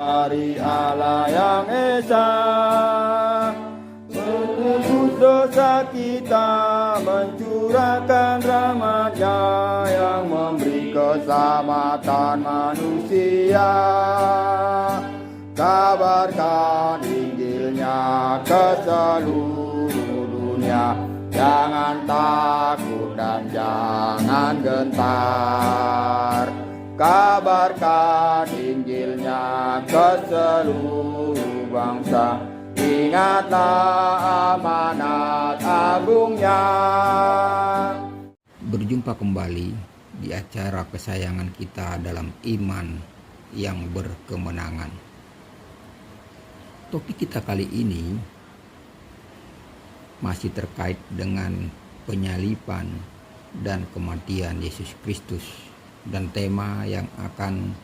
Dari Allah yang Esa, menebus dosa kita, mencurahkan rahmat-Nya yang memberi keselamatan manusia. Kabarkan Injilnya ke seluruh dunia, jangan takut dan jangan gentar. Kabarkan Injilnya ke seluruh bangsa, ingatlah amanat agungnya. Berjumpa kembali di acara kesayangan kita dalam iman yang berkemenangan. Topik kita kali ini masih terkait dengan penyaliban dan kematian Yesus Kristus. Dan tema yang akan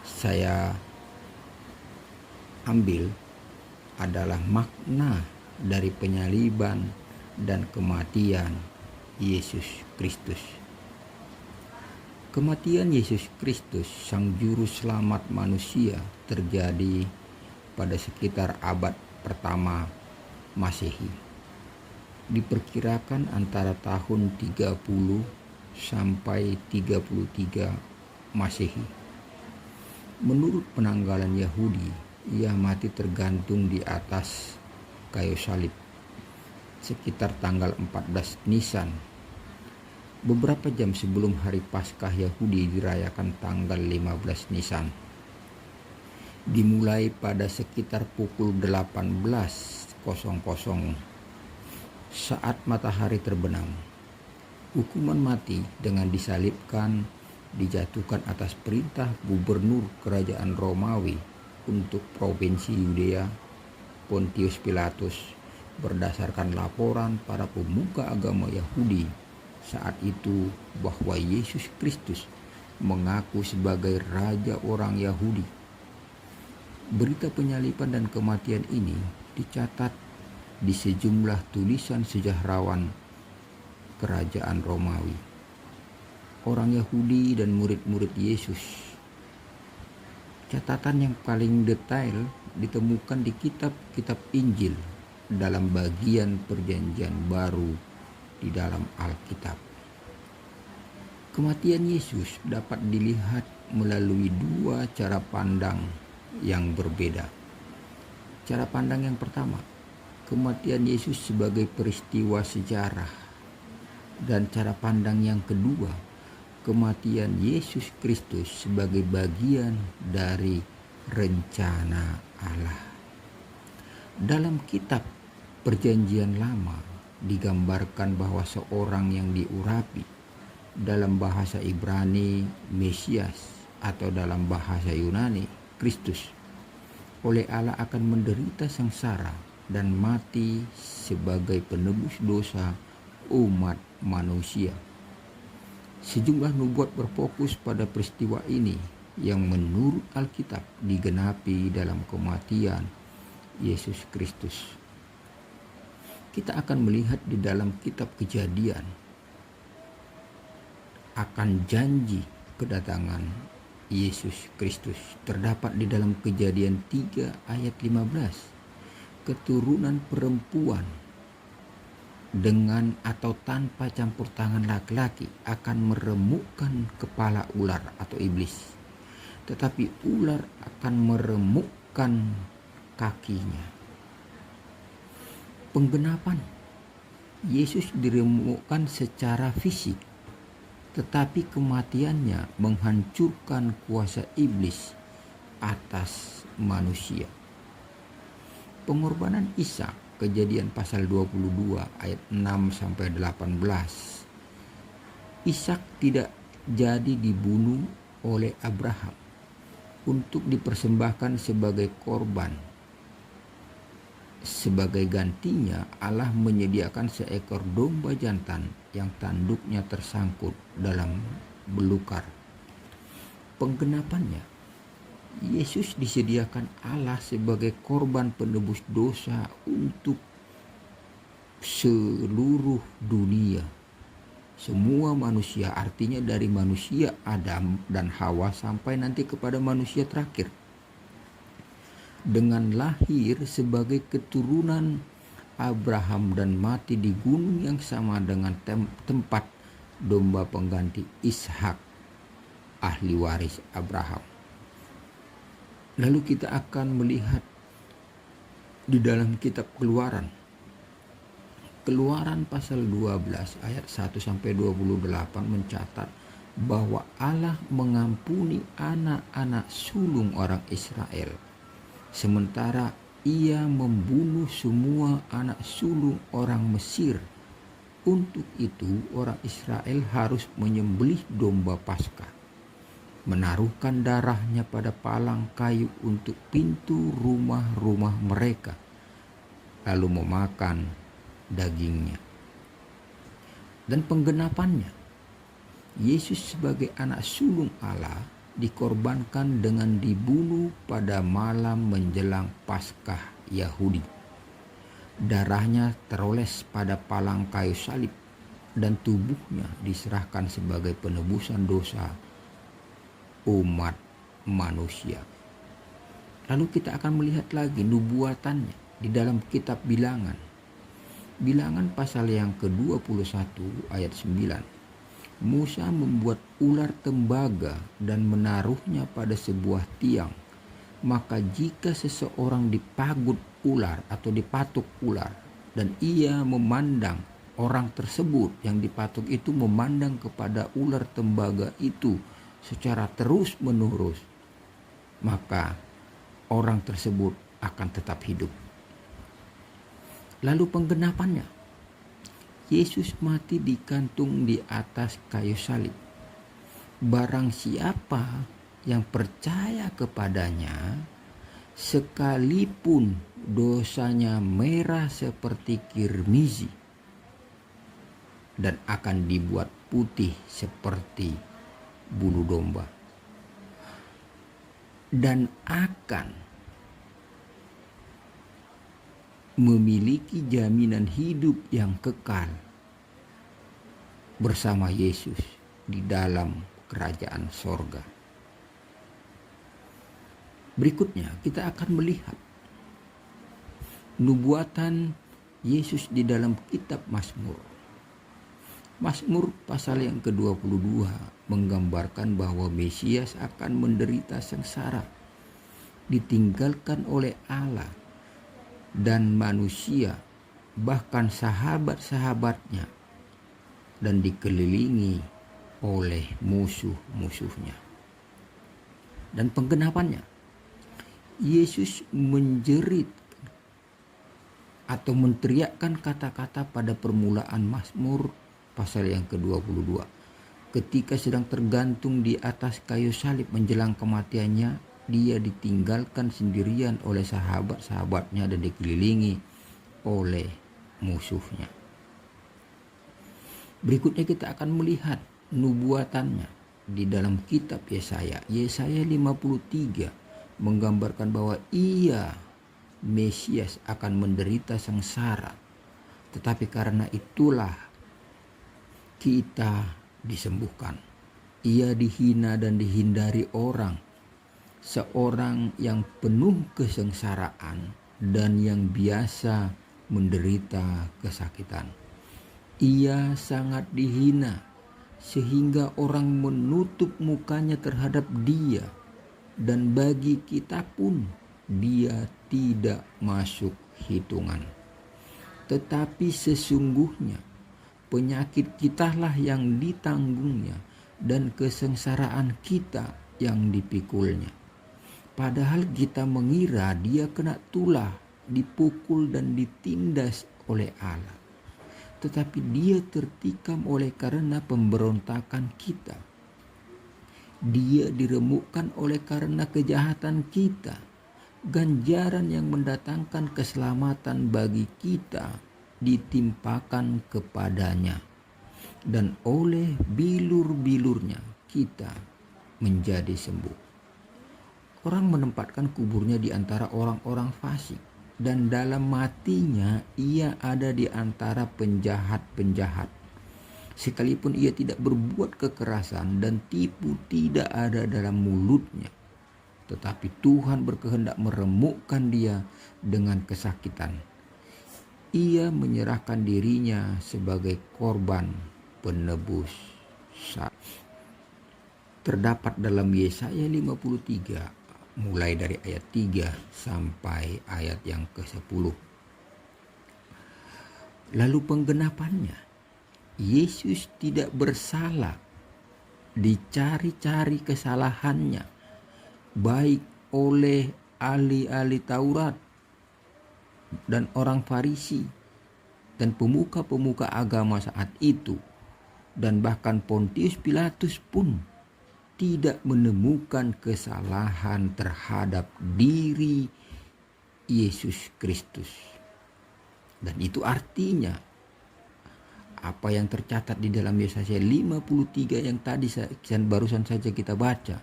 saya ambil adalah makna dari penyaliban dan kematian Yesus Kristus. Kematian Yesus Kristus, Sang Juru Selamat manusia, terjadi pada sekitar abad pertama Masehi. Diperkirakan antara tahun 30 sampai 33 Masehi. Menurut penanggalan Yahudi, ia mati tergantung di atas kayu salib sekitar tanggal 14 Nisan. Beberapa jam sebelum hari Paskah Yahudi dirayakan tanggal 15 Nisan. Dimulai pada sekitar pukul 18.00 saat matahari terbenam. Hukuman mati dengan disalibkan dijatuhkan atas perintah gubernur kerajaan Romawi untuk provinsi Yudea, Pontius Pilatus, berdasarkan laporan para pemuka agama Yahudi saat itu bahwa Yesus Kristus mengaku sebagai raja orang Yahudi. Berita penyaliban dan kematian ini dicatat di sejumlah tulisan sejarawan kerajaan Romawi, orang Yahudi dan murid-murid Yesus. Catatan yang paling detail ditemukan di kitab-kitab Injil dalam bagian Perjanjian Baru di dalam Alkitab. Kematian Yesus dapat dilihat melalui dua cara pandang yang berbeda. Cara pandang yang pertama, kematian Yesus sebagai peristiwa sejarah. Dan cara pandang yang kedua, kematian Yesus Kristus sebagai bagian dari rencana Allah. Dalam kitab Perjanjian Lama digambarkan bahwa seorang yang diurapi, dalam bahasa Ibrani Mesias atau dalam bahasa Yunani Kristus, oleh Allah akan menderita sengsara dan mati sebagai penebus dosa umat manusia. Sejumlah nubuat berfokus pada peristiwa ini yang menurut Alkitab digenapi dalam kematian Yesus Kristus. Kita akan melihat di dalam kitab Kejadian akan janji kedatangan Yesus Kristus. Terdapat di dalam Kejadian 3 ayat 15, keturunan perempuan dengan atau tanpa campur tangan laki-laki akan meremukkan kepala ular atau iblis, tetapi ular akan meremukkan kakinya. Penggenapan, Yesus diremukkan secara fisik, tetapi kematiannya menghancurkan kuasa iblis atas manusia. Pengorbanan Ishak, Kejadian pasal 22 ayat 6 sampai 18. Ishak tidak jadi dibunuh oleh Abraham untuk dipersembahkan sebagai korban. Sebagai gantinya, Allah menyediakan seekor domba jantan yang tanduknya tersangkut dalam belukar. Penggenapannya, Yesus disediakan Allah sebagai korban penebus dosa untuk seluruh dunia. Semua manusia, artinya dari manusia Adam dan Hawa sampai nanti kepada manusia terakhir. dengan lahir sebagai keturunan Abraham dan mati di gunung yang sama dengan tempat domba pengganti Ishak, ahli waris Abraham. Lalu kita akan melihat di dalam kitab Keluaran pasal 12 ayat 1 sampai 28 mencatat bahwa Allah mengampuni anak-anak sulung orang Israel, sementara ia membunuh semua anak sulung orang Mesir. Untuk itu orang Israel harus menyembelih domba Paskah, menaruhkan darahnya pada palang kayu untuk pintu rumah-rumah mereka, lalu memakan dagingnya. Dan penggenapannya, Yesus sebagai anak sulung Allah dikorbankan dengan dibunuh pada malam menjelang Paskah Yahudi. Darahnya teroles pada palang kayu salib dan tubuhnya diserahkan sebagai penebusan dosa umat manusia. Lalu kita akan melihat lagi nubuatannya di dalam kitab Bilangan. Bilangan pasal yang ke-21 ayat 9. Musa membuat ular tembaga dan menaruhnya pada sebuah tiang. Maka jika seseorang dipagut ular atau dipatuk ular dan ia memandang, orang tersebut yang dipatuk itu memandang kepada ular tembaga itu secara terus-menerus, maka orang tersebut akan tetap hidup. Lalu penggenapannya, Yesus mati digantung di atas kayu salib. Barang siapa yang percaya kepadanya, sekalipun dosanya merah seperti kirmizi, dan akan dibuat putih seperti bulu domba, dan akan memiliki jaminan hidup yang kekal bersama Yesus di dalam kerajaan sorga. Berikutnya kita akan melihat nubuatan Yesus di dalam kitab Mazmur. Mazmur pasal yang ke-22 menggambarkan bahwa Mesias akan menderita sengsara, ditinggalkan oleh Allah dan manusia, bahkan sahabat-sahabatnya, dan dikelilingi oleh musuh-musuhnya. Dan penggenapannya, Yesus menjerit atau menteriakkan kata-kata pada permulaan Mazmur pasal yang ke-22. Ketika sedang tergantung di atas kayu salib menjelang kematiannya, dia ditinggalkan sendirian oleh sahabat-sahabatnya dan dikelilingi oleh musuhnya. Berikutnya kita akan melihat nubuatannya di dalam kitab Yesaya. Yesaya 53 menggambarkan bahwa ia, Mesias, akan menderita sengsara. Tetapi karena itulah kita disembuhkan. Ia dihina dan dihindari orang, seorang yang penuh kesengsaraan dan yang biasa menderita kesakitan. Ia sangat dihina sehingga orang menutup mukanya terhadap dia, dan bagi kita pun dia tidak masuk hitungan. Tetapi sesungguhnya penyakit kitalah yang ditanggungnya dan kesengsaraan kita yang dipikulnya. Padahal kita mengira dia kena tulah, dipukul dan ditindas oleh Allah. Tetapi dia tertikam oleh karena pemberontakan kita. Dia diremukkan oleh karena kejahatan kita. Ganjaran yang mendatangkan keselamatan bagi kita ditimpakan kepadanya, dan oleh bilur-bilurnya kita menjadi sembuh. Orang menempatkan kuburnya di antara orang-orang fasik, dan dalam matinya ia ada di antara penjahat-penjahat. Sekalipun ia tidak berbuat kekerasan dan tipu tidak ada dalam mulutnya. tetapi Tuhan berkehendak meremukkan dia dengan kesakitan. Ia menyerahkan dirinya sebagai korban penebus. Terdapat dalam Yesaya 53 mulai dari ayat 3 sampai ayat yang ke-10. Lalu penggenapannya, Yesus tidak bersalah. Dicari-cari kesalahannya baik oleh ahli-ahli Taurat dan orang Farisi dan pemuka-pemuka agama saat itu, dan bahkan Pontius Pilatus pun tidak menemukan kesalahan terhadap diri Yesus Kristus. Dan itu artinya apa yang tercatat di dalam Yesaya 53 yang tadi barusan saja kita baca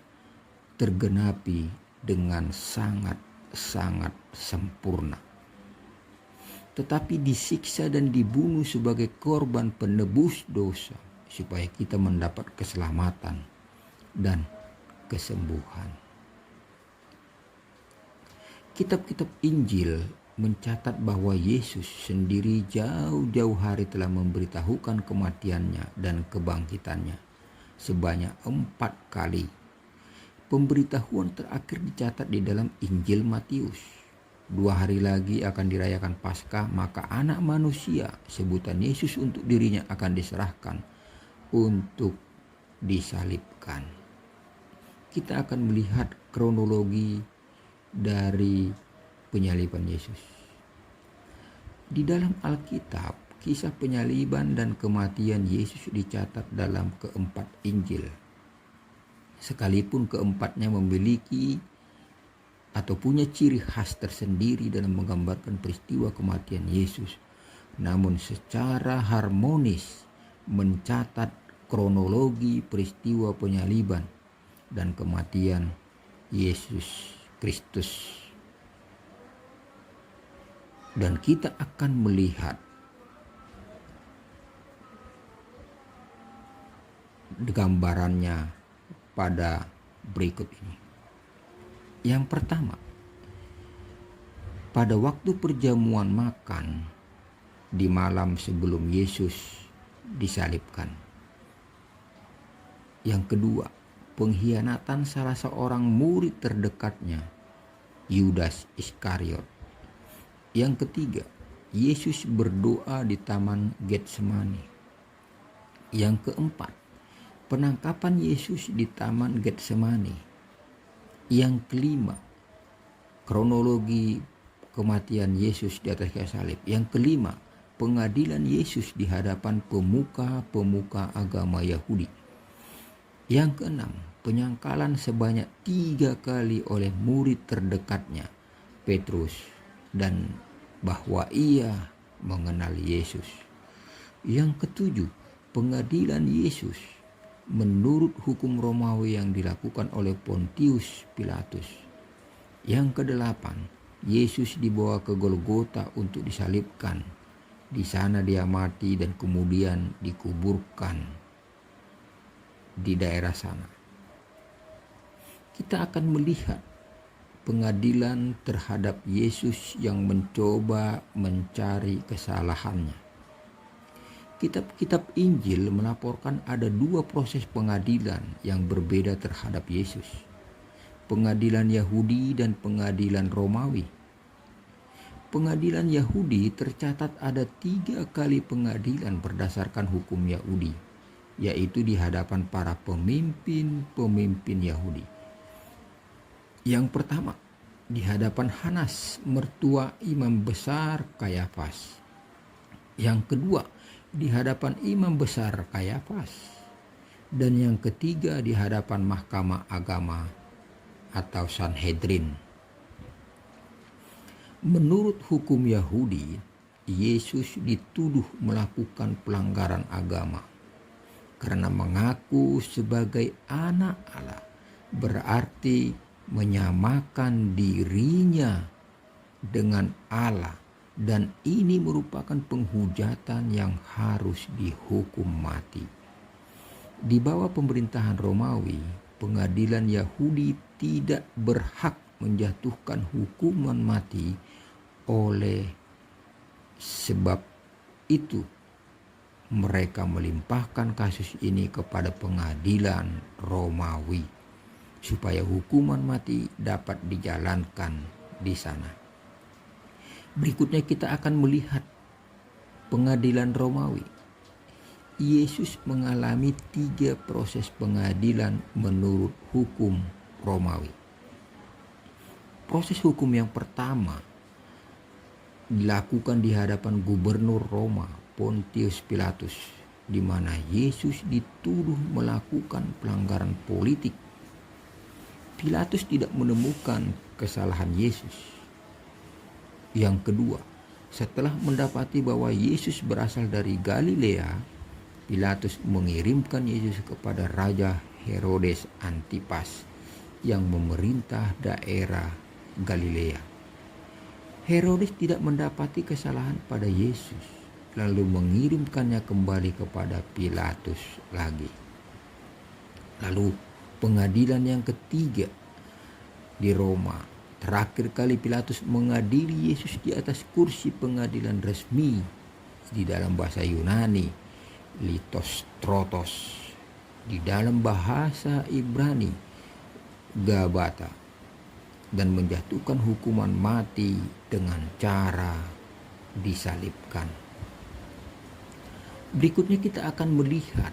tergenapi dengan sangat-sangat sempurna. Tetapi disiksa dan dibunuh sebagai korban penebus dosa supaya kita mendapat keselamatan dan kesembuhan. Kitab-kitab Injil mencatat bahwa Yesus sendiri jauh-jauh hari telah memberitahukan kematiannya dan kebangkitannya sebanyak 4 kali. Pemberitahuan terakhir dicatat di dalam Injil Matius. 2 hari lagi akan dirayakan Paskah, maka Anak Manusia, sebutan Yesus untuk dirinya, akan diserahkan untuk disalibkan. Kita akan melihat kronologi dari penyaliban Yesus. Di dalam Alkitab, kisah penyaliban dan kematian Yesus dicatat dalam keempat Injil. Sekalipun keempatnya memiliki atau punya ciri khas tersendiri dalam menggambarkan peristiwa kematian Yesus, namun secara harmonis mencatat kronologi peristiwa penyaliban dan kematian Yesus Kristus. Dan kita akan melihat gambarannya pada berikut ini. Yang pertama, pada waktu perjamuan makan di malam sebelum Yesus disalibkan. Yang kedua, pengkhianatan salah seorang murid terdekatnya, Yudas Iskariot. Yang ketiga, Yesus berdoa di Taman Getsemani. Yang keempat, penangkapan Yesus di Taman Getsemani. Yang kelima, kronologi kematian Yesus di atas kayu salib. Yang kelima, pengadilan Yesus di hadapan pemuka-pemuka agama Yahudi. Yang keenam, penyangkalan sebanyak 3 kali oleh murid terdekatnya, Petrus, dan bahwa ia mengenal Yesus. Yang ketujuh, pengadilan Yesus menurut hukum Romawi yang dilakukan oleh Pontius Pilatus. Yang kedelapan, Yesus dibawa ke Golgota untuk disalibkan. Di sana dia mati dan kemudian dikuburkan di daerah sana. Kita akan melihat pengadilan terhadap Yesus yang mencoba mencari kesalahannya. Kitab-kitab Injil melaporkan ada 2 proses pengadilan yang berbeda terhadap Yesus. Pengadilan Yahudi dan pengadilan Romawi. Pengadilan Yahudi tercatat ada 3 kali pengadilan berdasarkan hukum Yahudi, yaitu di hadapan para pemimpin Yahudi. Yang pertama, di hadapan Hanas, mertua imam besar Kayafas. Yang kedua, di hadapan imam besar Kayafas. Dan yang ketiga, di hadapan mahkamah agama atau Sanhedrin. Menurut hukum Yahudi, Yesus dituduh melakukan pelanggaran agama karena mengaku sebagai anak Allah, berarti menyamakan dirinya dengan Allah, dan ini merupakan penghujatan yang harus dihukum mati. Di bawah pemerintahan Romawi, pengadilan Yahudi tidak berhak menjatuhkan hukuman mati. Oleh sebab itu mereka melimpahkan kasus ini kepada pengadilan Romawi supaya hukuman mati dapat dijalankan di sana. Berikutnya kita akan melihat pengadilan Romawi. Yesus mengalami 3 proses pengadilan menurut hukum Romawi. Proses hukum yang pertama dilakukan di hadapan gubernur Roma, Pontius Pilatus, di mana Yesus dituduh melakukan pelanggaran politik. Pilatus tidak menemukan kesalahan Yesus. Yang kedua, setelah mendapati bahwa Yesus berasal dari Galilea, Pilatus mengirimkan Yesus kepada Raja Herodes Antipas yang memerintah daerah Galilea. Herodes tidak mendapati kesalahan pada Yesus, lalu mengirimkannya kembali kepada Pilatus lagi. Lalu pengadilan yang ketiga di Roma. Terakhir kali Pilatus mengadili Yesus di atas kursi pengadilan resmi, di dalam bahasa Yunani Litostrotos, di dalam bahasa Ibrani Gabata, dan menjatuhkan hukuman mati dengan cara disalibkan. Berikutnya kita akan melihat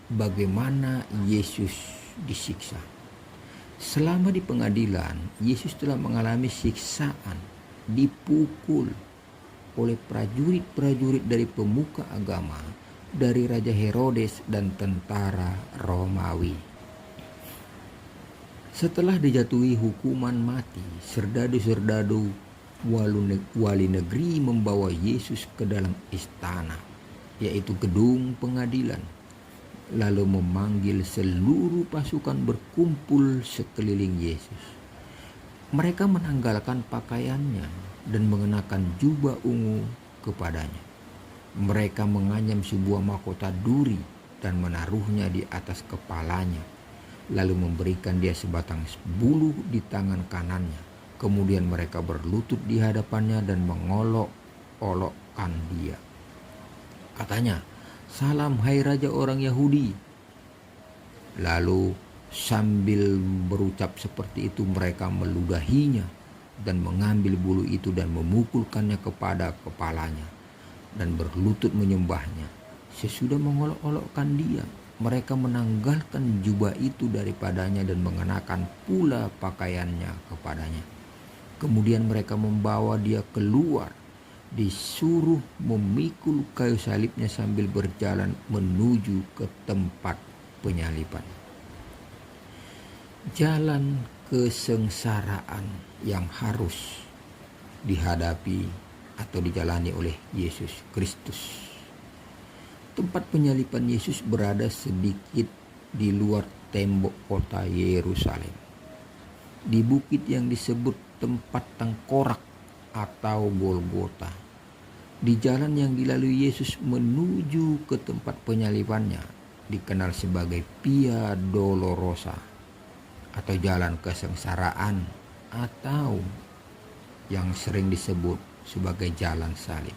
bagaimana Yesus disiksa. Selama di pengadilan, Yesus telah mengalami siksaan, dipukul oleh prajurit-prajurit dari pemuka agama, dari Raja Herodes dan tentara Romawi. Setelah dijatuhi hukuman mati, serdadu-serdadu wali negeri membawa Yesus ke dalam istana, yaitu gedung pengadilan, lalu memanggil seluruh pasukan berkumpul sekeliling Yesus. Mereka menanggalkan pakaiannya dan mengenakan jubah ungu kepadanya. Mereka menganyam sebuah mahkota duri dan menaruhnya di atas kepalanya, lalu memberikan dia sebatang buluh di tangan kanannya. Kemudian mereka berlutut di hadapannya dan mengolok-olokkan dia. Katanya, "Salam hai Raja orang Yahudi." Lalu sambil berucap seperti itu mereka meludahinya dan mengambil bulu itu dan memukulkannya kepada kepalanya dan berlutut menyembahnya. Sesudah mengolok-olokkan dia, mereka menanggalkan jubah itu daripadanya dan mengenakan pula pakaiannya kepadanya. Kemudian mereka membawa dia keluar, disuruh memikul kayu salibnya sambil berjalan menuju ke tempat penyaliban. Jalan kesengsaraan yang harus dihadapi atau dijalani oleh Yesus Kristus. Tempat penyaliban Yesus berada sedikit di luar tembok kota Yerusalem, di bukit yang disebut tempat tengkorak atau Golgota. Di jalan yang dilalui Yesus menuju ke tempat penyalibannya dikenal sebagai Via Dolorosa atau jalan kesengsaraan, atau yang sering disebut sebagai jalan salib.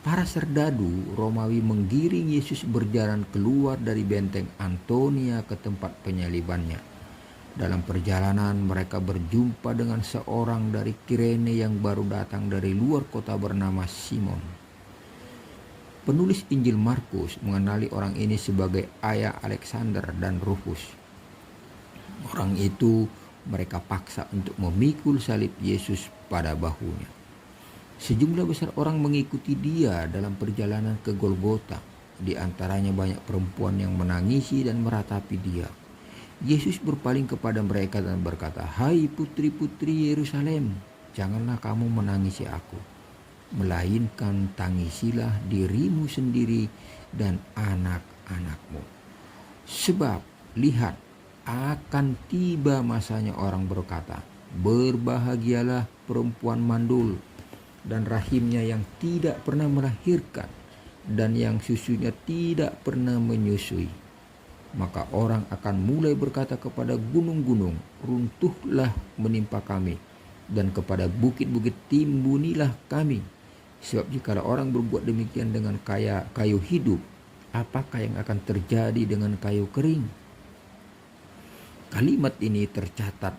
Para serdadu Romawi menggiring Yesus berjalan keluar dari benteng Antonia ke tempat penyalibannya. Dalam perjalanan mereka berjumpa dengan seorang dari Kirene yang baru datang dari luar kota bernama Simon. Penulis Injil Markus mengenali orang ini sebagai ayah Alexander dan Rufus. Orang itu mereka paksa untuk memikul salib Yesus pada bahunya. Sejumlah besar orang mengikuti dia dalam perjalanan ke Golgota. Di antaranya banyak perempuan yang menangisi dan meratapi dia. Yesus berpaling kepada mereka dan berkata, "Hai putri-putri Yerusalem, janganlah kamu menangisi aku, melainkan tangisilah dirimu sendiri dan anak-anakmu. Sebab lihat, akan tiba masanya orang berkata, berbahagialah perempuan mandul dan rahimnya yang tidak pernah melahirkan dan yang susunya tidak pernah menyusui. maka orang akan mulai berkata kepada gunung-gunung, runtuhlah menimpa kami, dan kepada bukit-bukit timbunilah kami. Sebab jika orang berbuat demikian dengan kayu hidup, apakah yang akan terjadi dengan kayu kering? Kalimat ini tercatat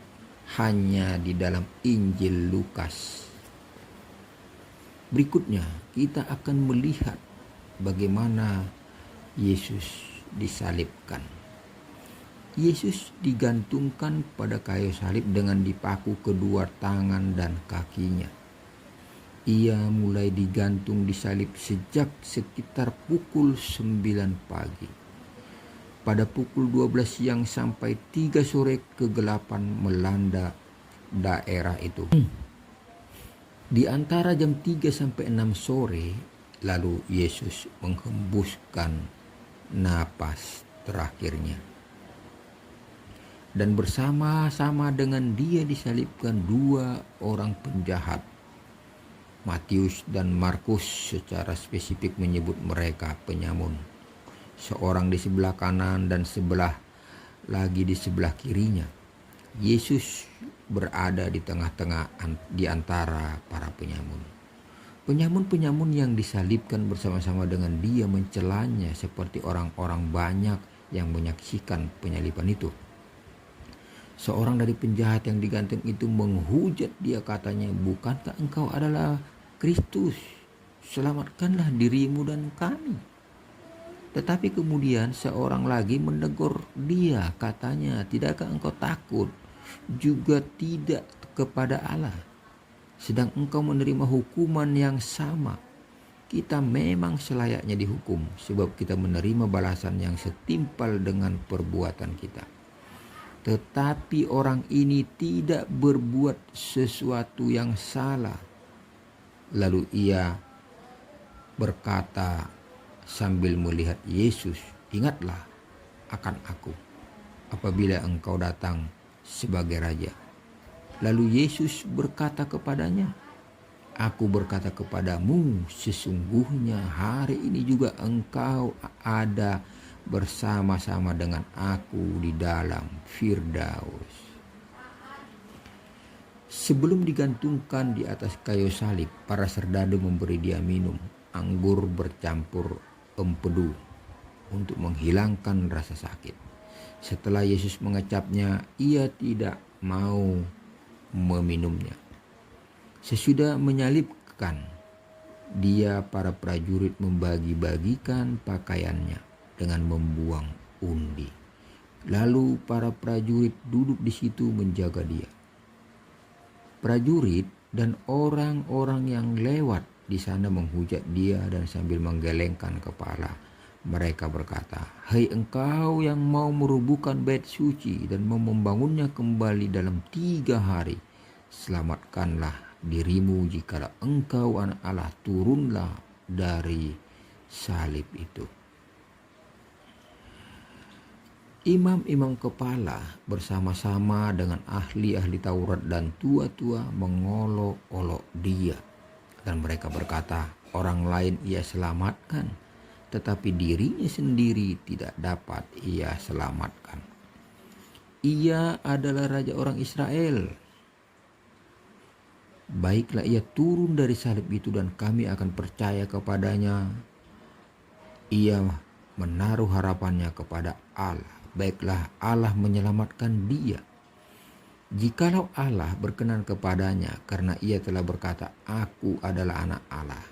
hanya di dalam Injil Lukas. Berikutnya kita akan melihat bagaimana Yesus disalibkan. Yesus digantungkan pada kayu salib dengan dipaku kedua tangan dan kakinya. Ia mulai digantung di salib sejak sekitar pukul 9 pagi. Pada pukul 12 siang sampai 3 sore kegelapan melanda daerah itu. Di antara jam 3 sampai 6 sore, lalu Yesus menghembuskan napas terakhirnya. Dan bersama-sama dengan dia disalibkan 2 orang penjahat. Matius dan Markus secara spesifik menyebut mereka penyamun. Seorang di sebelah kanan dan sebelah lagi di sebelah kirinya. Yesus berada di tengah-tengah di antara para penyamun. Penyamun-penyamun yang disalibkan bersama-sama dengan dia mencelanya seperti orang-orang banyak yang menyaksikan penyaliban itu. Seorang dari penjahat yang digantung itu menghujat dia, katanya, "Bukankah engkau adalah Kristus? Selamatkanlah dirimu dan kami." Tetapi kemudian seorang lagi menegur dia, katanya, "Tidakkah engkau takut juga tidak kepada Allah? Sedang engkau menerima hukuman yang sama. Kita memang selayaknya dihukum, sebab kita menerima balasan yang setimpal dengan perbuatan kita." Tetapi orang ini tidak berbuat sesuatu yang salah. Lalu ia berkata sambil melihat Yesus, "Ingatlah akan aku apabila engkau datang sebagai Raja." Lalu Yesus berkata kepadanya, "Aku berkata kepadamu, sesungguhnya hari ini juga engkau ada bersama-sama dengan aku di dalam Firdaus." Sebelum digantungkan di atas kayu salib, para serdadu memberi dia minum anggur bercampur empedu untuk menghilangkan rasa sakit. Setelah Yesus mengecapnya, ia tidak mau meminumnya. Sesudah menyalibkan dia, para prajurit membagi-bagikan pakaiannya dengan membuang undi. Lalu para prajurit duduk di situ menjaga dia. Prajurit dan orang-orang yang lewat di sana menghujat dia dan sambil menggelengkan kepala mereka berkata, "Hai engkau yang mau merubuhkan bait suci dan mau membangunnya kembali dalam 3 hari, selamatkanlah dirimu jikalau engkau anak Allah, turunlah dari salib itu." Imam-imam kepala bersama-sama dengan ahli-ahli Taurat dan tua-tua mengolok-olok dia. Dan mereka berkata, "Orang lain ia selamatkan, tetapi dirinya sendiri tidak dapat ia selamatkan. Ia adalah Raja orang Israel. Baiklah ia turun dari salib itu dan kami akan percaya kepadanya." Ia menaruh harapannya kepada Allah. Baiklah Allah menyelamatkan dia. Jikalau Allah berkenan kepadanya, karena ia telah berkata, "Aku adalah anak Allah."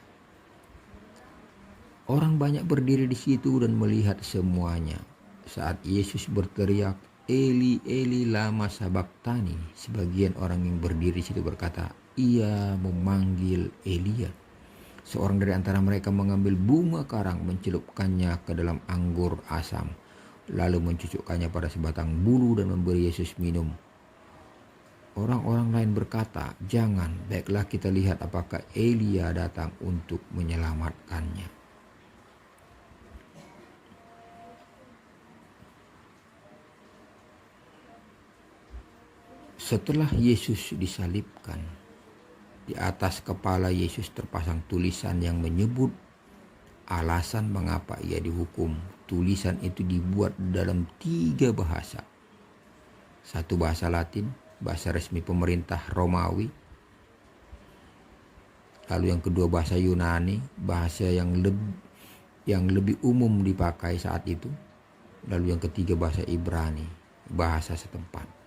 Orang banyak berdiri di situ dan melihat semuanya. Saat Yesus berteriak, "Eli, Eli, lama sabachthani," sebagian orang yang berdiri di situ berkata, ia memanggil Elia. Seorang dari antara mereka mengambil bunga karang, mencelupkannya ke dalam anggur asam, lalu mencucukkannya pada sebatang bulu dan memberi Yesus minum. Orang-orang lain berkata, "Jangan, baiklah kita lihat apakah Elia datang untuk menyelamatkannya." Setelah Yesus disalibkan, di atas kepala Yesus terpasang tulisan yang menyebut alasan mengapa ia dihukum. Tulisan itu dibuat dalam 3 bahasa. Satu bahasa Latin, bahasa resmi pemerintah Romawi. Lalu yang kedua bahasa Yunani, bahasa yang lebih umum dipakai saat itu. Lalu yang ketiga bahasa Ibrani, bahasa setempat.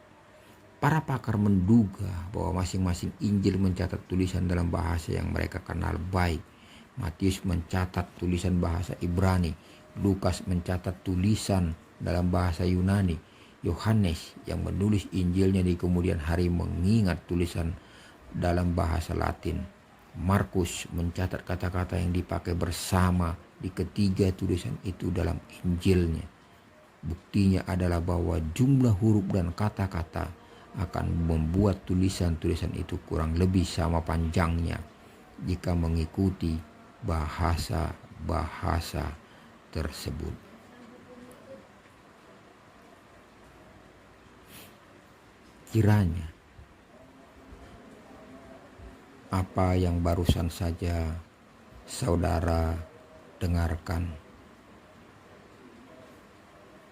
Para pakar menduga bahwa masing-masing Injil mencatat tulisan dalam bahasa yang mereka kenal baik. Matius mencatat tulisan bahasa Ibrani, Lukas mencatat tulisan dalam bahasa Yunani, Yohanes yang menulis Injilnya di kemudian hari mengingat tulisan dalam bahasa Latin. Markus mencatat kata-kata yang dipakai bersama di ketiga tulisan itu dalam Injilnya. Buktinya adalah bahwa jumlah huruf dan kata-kata akan membuat tulisan-tulisan itu kurang lebih sama panjangnya jika mengikuti bahasa-bahasa tersebut. Kiranya apa yang barusan saja saudara dengarkan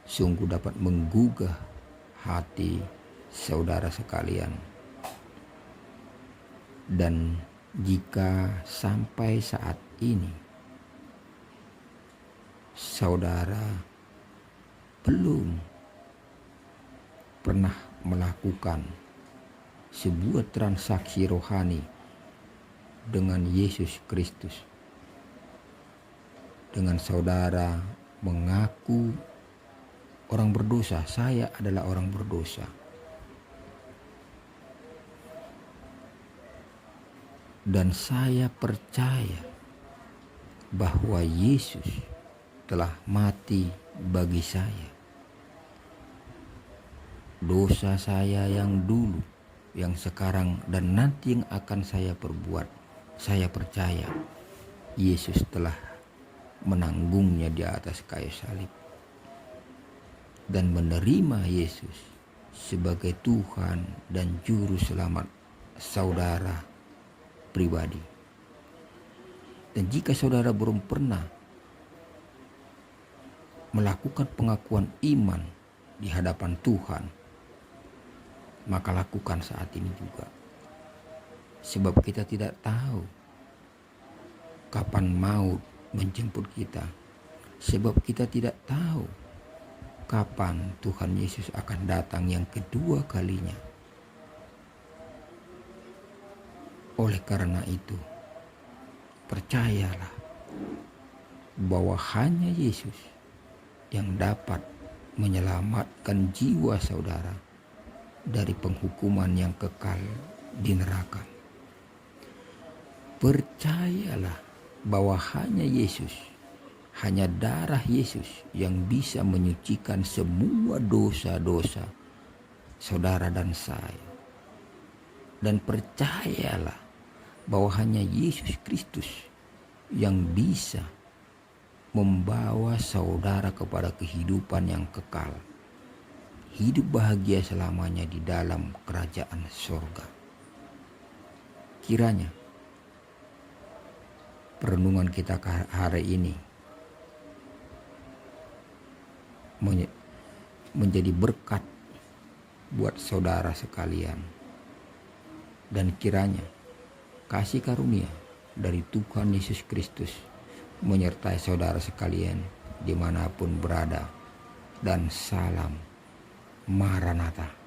sungguh dapat menggugah hati saudara sekalian. Dan jika sampai saat ini saudara belum pernah melakukan sebuah transaksi rohani dengan Yesus Kristus, dengan saudara mengaku orang berdosa, saya adalah orang berdosa, dan saya percaya bahwa Yesus telah mati bagi saya. Dosa saya yang dulu, yang sekarang, dan nanti yang akan saya perbuat, saya percaya Yesus telah menanggungnya di atas kayu salib. Dan menerima Yesus sebagai Tuhan dan Juru Selamat saudara pribadi. Dan jika saudara belum pernah melakukan pengakuan iman di hadapan Tuhan, maka lakukan saat ini juga. Sebab kita tidak tahu kapan maut menjemput kita. Sebab kita tidak tahu kapan Tuhan Yesus akan datang yang kedua kalinya. Oleh karena itu, percayalah bahwa hanya Yesus yang dapat menyelamatkan jiwa saudara dari penghukuman yang kekal di neraka. Percayalah bahwa hanya Yesus, hanya darah Yesus yang bisa menyucikan semua dosa-dosa saudara dan saya. Dan percayalah bahwa hanya Yesus Kristus yang bisa membawa saudara kepada kehidupan yang kekal, hidup bahagia selamanya di dalam kerajaan surga. Kiranya perenungan kita hari ini menjadi berkat buat saudara sekalian, dan kiranya kasih karunia dari Tuhan Yesus Kristus menyertai saudara sekalian dimanapun berada, dan salam Maranatha.